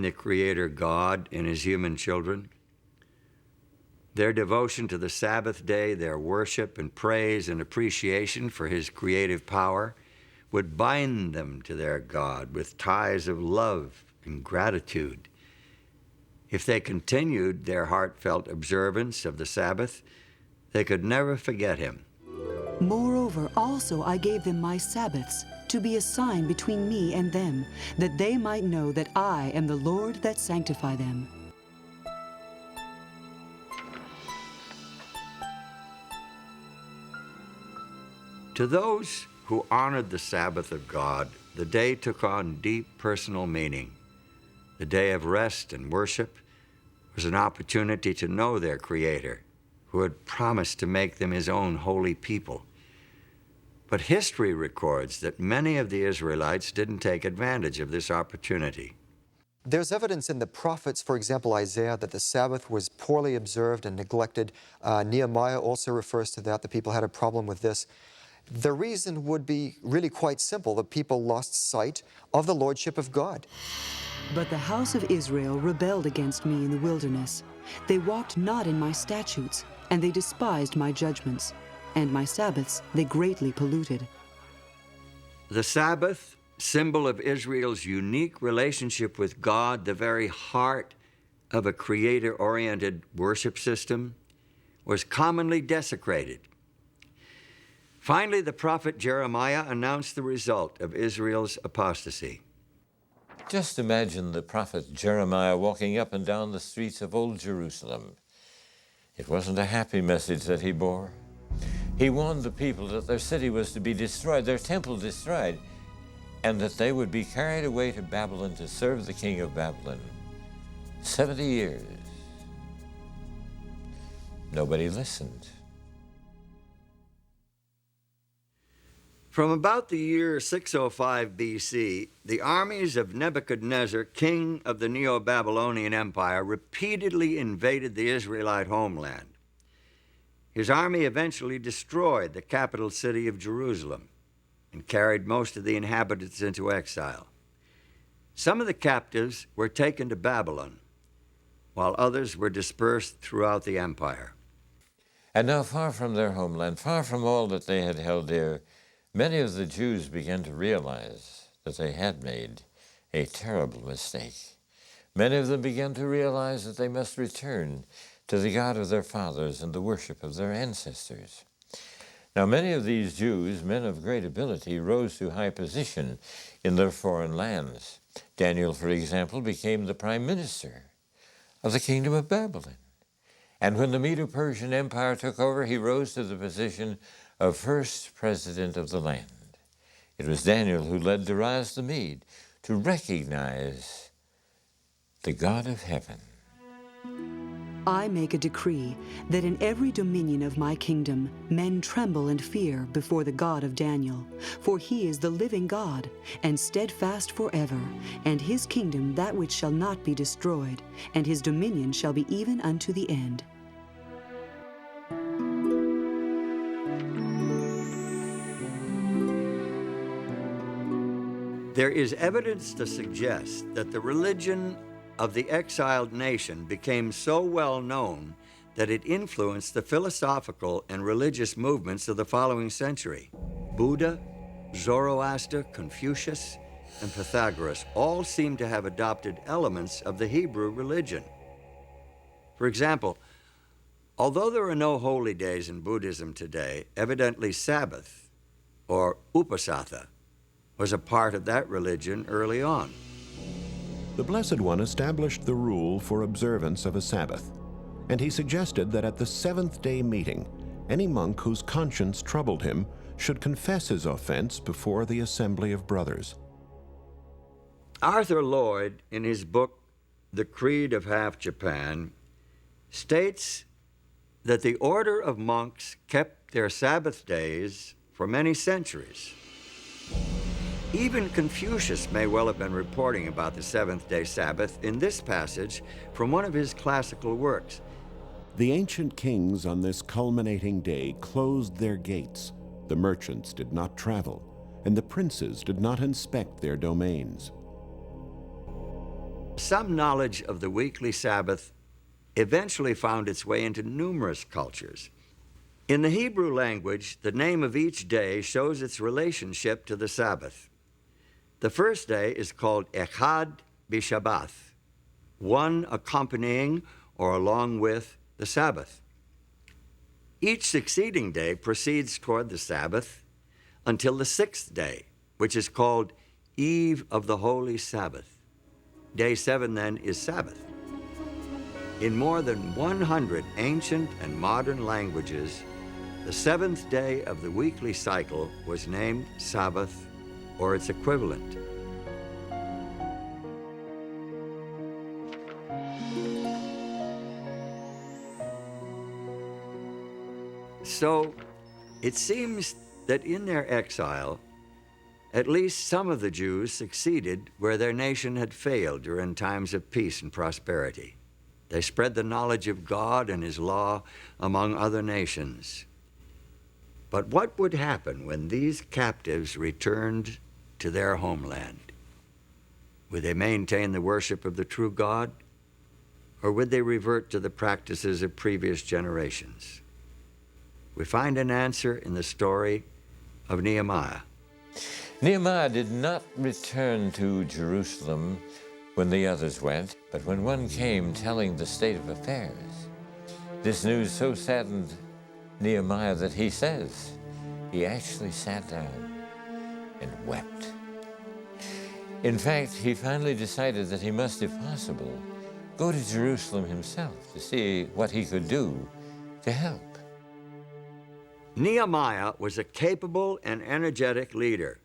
the Creator God in his human children. Their devotion to the Sabbath day, their worship and praise and appreciation for his creative power would bind them to their God with ties of love and gratitude. If they continued their heartfelt observance of the Sabbath, they could never forget him. Moreover, also I gave them my Sabbaths, to be a sign between me and them, that they might know that I am the Lord that sanctify them. To those who honored the Sabbath of God, the day took on deep personal meaning. The day of rest and worship was an opportunity to know their Creator, who had promised to make them his own holy people. But history records that many of the Israelites didn't take advantage of this opportunity. There's evidence in the prophets, for example, Isaiah, that the Sabbath was poorly observed and neglected. Nehemiah also refers to that. The people had a problem with this. The reason would be really quite simple. The people lost sight of the lordship of God. But the house of Israel rebelled against me in the wilderness. They walked not in my statutes, and they despised my judgments. And my Sabbaths they greatly polluted. The Sabbath, symbol of Israel's unique relationship with God, the very heart of a creator-oriented worship system, was commonly desecrated. Finally, the prophet Jeremiah announced the result of Israel's apostasy. Just imagine the prophet Jeremiah walking up and down the streets of Old Jerusalem. It wasn't a happy message that he bore. He warned the people that their city was to be destroyed, their temple destroyed, and that they would be carried away to Babylon to serve the king of Babylon. 70 years. Nobody listened. From about the year 605 BC, the armies of Nebuchadnezzar, king of the Neo-Babylonian Empire, repeatedly invaded the Israelite homeland. His army eventually destroyed the capital city of Jerusalem and carried most of the inhabitants into exile. Some of the captives were taken to Babylon, while others were dispersed throughout the empire. And now, far from their homeland, far from all that they had held dear, many of the Jews began to realize that they had made a terrible mistake. Many of them began to realize that they must return to the God of their fathers and the worship of their ancestors. Now, many of these Jews, men of great ability, rose to high position in their foreign lands. Daniel, for example, became the prime minister of the kingdom of Babylon. And when the Medo-Persian Empire took over, he rose to the position of first president of the land. It was Daniel who led Darius the Mede to recognize the God of heaven. I make a decree that in every dominion of my kingdom men tremble and fear before the God of Daniel, for he is the living God, and steadfast forever, and his kingdom that which shall not be destroyed, and his dominion shall be even unto the end. There is evidence to suggest that the religion of the exiled nation became so well known that it influenced the philosophical and religious movements of the following century. Buddha, Zoroaster, Confucius, and Pythagoras all seem to have adopted elements of the Hebrew religion. For example, although there are no holy days in Buddhism today, evidently Sabbath, or Upasatha, was a part of that religion early on. The Blessed One established the rule for observance of a Sabbath, and he suggested that at the seventh-day meeting, any monk whose conscience troubled him should confess his offense before the assembly of brothers. Arthur Lloyd, in his book, The Creed of Half Japan, states that the order of monks kept their Sabbath days for many centuries. Even Confucius may well have been reporting about the seventh-day Sabbath in this passage from one of his classical works. The ancient kings on this culminating day closed their gates. The merchants did not travel, and the princes did not inspect their domains. Some knowledge of the weekly Sabbath eventually found its way into numerous cultures. In the Hebrew language, the name of each day shows its relationship to the Sabbath. The first day is called Echad B'Shabbath, one accompanying or along with the Sabbath. Each succeeding day proceeds toward the Sabbath until the sixth day, which is called Eve of the Holy Sabbath. Day 7 then is Sabbath. In more than 100 ancient and modern languages, the seventh day of the weekly cycle was named Sabbath or its equivalent. So it seems that in their exile, at least some of the Jews succeeded where their nation had failed during times of peace and prosperity. They spread the knowledge of God and His law among other nations. But what would happen when these captives returned to their homeland? Would they maintain the worship of the true God, or would they revert to the practices of previous generations? We find an answer in the story of Nehemiah. Nehemiah did not return to Jerusalem when the others went, but when one came telling the state of affairs. This news so saddened Nehemiah that he says he actually sat down and wept. In fact, he finally decided that he must, if possible, go to Jerusalem himself to see what he could do to help. Nehemiah was a capable and energetic leader.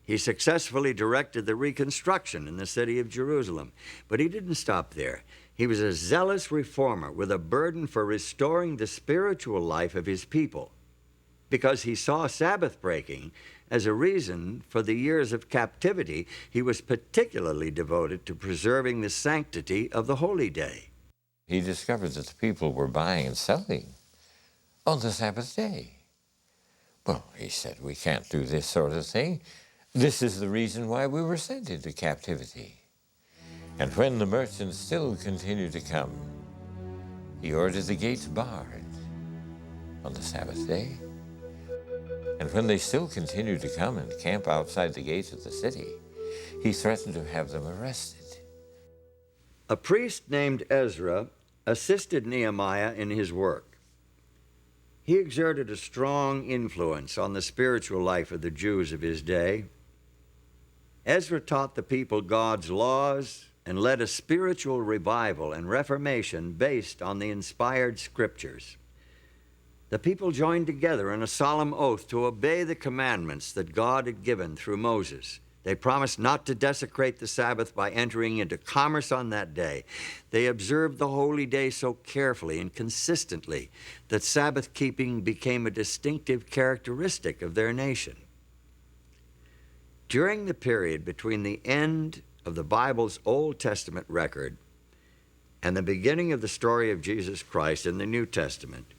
He successfully directed the reconstruction in the city of Jerusalem, but he didn't stop there. He was a zealous reformer with a burden for restoring the spiritual life of his people, because he saw Sabbath breaking as a reason for the years of captivity. He was particularly devoted to preserving the sanctity of the holy day. He discovered that the people were buying and selling on the Sabbath day. Well, he said, we can't do this sort of thing. This is the reason why we were sent into captivity. And when the merchants still continued to come, he ordered the gates barred on the Sabbath day. And when they still continued to come and camp outside the gates of the city, he threatened to have them arrested. A priest named Ezra assisted Nehemiah in his work. He exerted a strong influence on the spiritual life of the Jews of his day. Ezra taught the people God's laws and led a spiritual revival and reformation based on the inspired scriptures. The people joined together in a solemn oath to obey the commandments that God had given through Moses. They promised not to desecrate the Sabbath by entering into commerce on that day. They observed the holy day so carefully and consistently that Sabbath keeping became a distinctive characteristic of their nation. During the period between the end of the Bible's Old Testament record and the beginning of the story of Jesus Christ in the New Testament,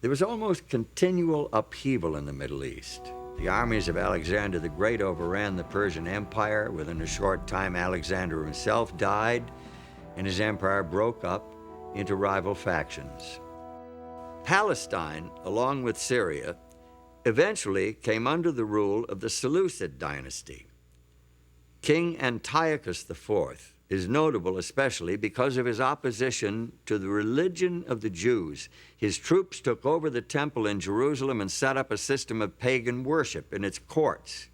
there was almost continual upheaval in the Middle East. The armies of Alexander the Great overran the Persian Empire. Within a short time, Alexander himself died, and his empire broke up into rival factions. Palestine, along with Syria, eventually came under the rule of the Seleucid dynasty. King Antiochus IV is notable especially because of his opposition to the religion of the Jews. His troops took over the temple in Jerusalem and set up a system of pagan worship in its courts.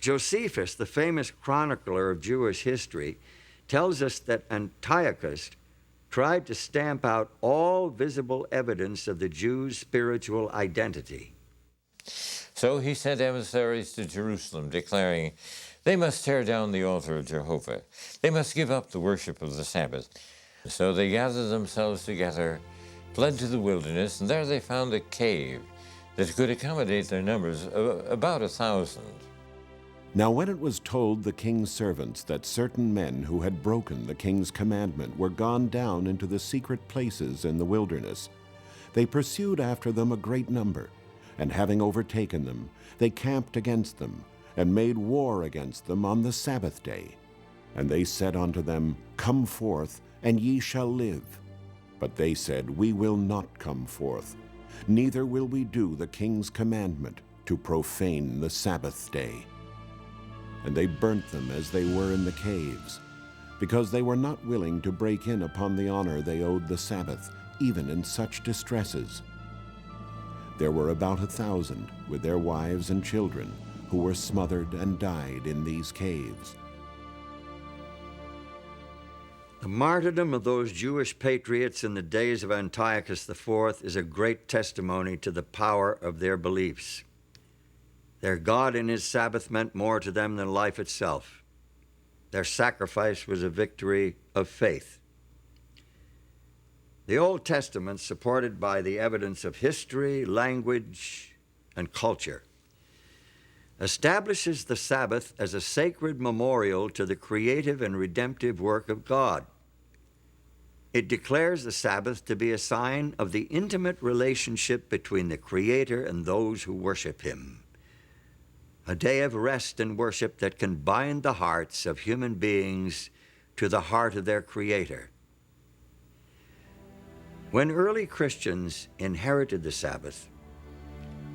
Josephus, the famous chronicler of Jewish history, tells us that Antiochus tried to stamp out all visible evidence of the Jews' spiritual identity. So he sent emissaries to Jerusalem, declaring, they must tear down the altar of Jehovah. They must give up the worship of the Sabbath. So they gathered themselves together, fled to the wilderness, and there they found a cave that could accommodate their numbers, about 1,000. Now when it was told the king's servants that certain men who had broken the king's commandment were gone down into the secret places in the wilderness, they pursued after them a great number, and having overtaken them, they camped against them, and made war against them on the Sabbath day. And they said unto them, Come forth, and ye shall live. But they said, We will not come forth, neither will we do the king's commandment to profane the Sabbath day. And they burnt them as they were in the caves, because they were not willing to break in upon the honor they owed the Sabbath, even in such distresses. There were about 1,000 with their wives and children, who were smothered and died in these caves. The martyrdom of those Jewish patriots in the days of Antiochus IV is a great testimony to the power of their beliefs. Their God and his Sabbath meant more to them than life itself. Their sacrifice was a victory of faith. The Old Testament, supported by the evidence of history, language, and culture, establishes the Sabbath as a sacred memorial to the creative and redemptive work of God. It declares the Sabbath to be a sign of the intimate relationship between the Creator and those who worship him, a day of rest and worship that can bind the hearts of human beings to the heart of their Creator. When early Christians inherited the Sabbath,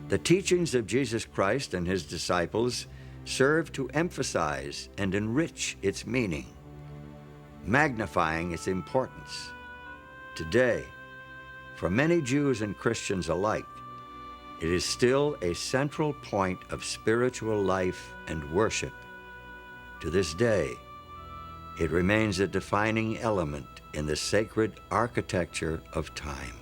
the teachings of Jesus Christ and his disciples served to emphasize and enrich its meaning, magnifying its importance. Today, for many Jews and Christians alike, it is still a central point of spiritual life and worship. To this day, it remains a defining element in the sacred architecture of time.